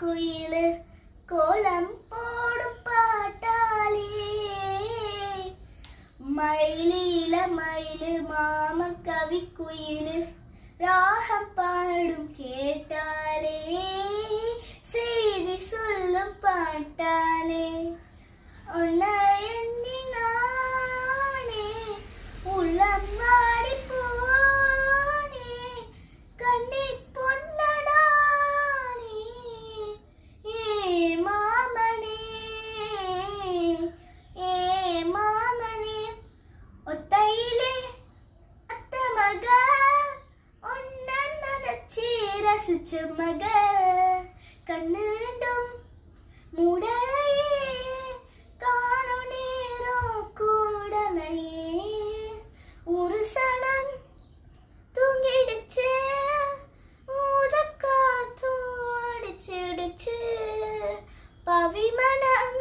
குயிலு கோலம் போடும் பாட்டாலே மயிலில மயிலு மாம கவி குயிலு ராகம் பாடும் கேட்டாலே செய்தி சொல்லும் பாட்டாலே உன்னை எண்ணி நானே உள்ளம் வாடி போனே கண்ணீர் பொன்னடானே ஏ மாமனே ஏ மாமனே ஒத்தையிலே அத்த மக உன்னை நினைச்சி ரசிச்ச மக கண்ணு ரெண்டும் மூடலையே காணும் நேரம் கூடலையே ஒரு சனம் தூங்கிடுச்சு ஊதக்காத்தும் அடிச்சிடுச்சு பவிமனம்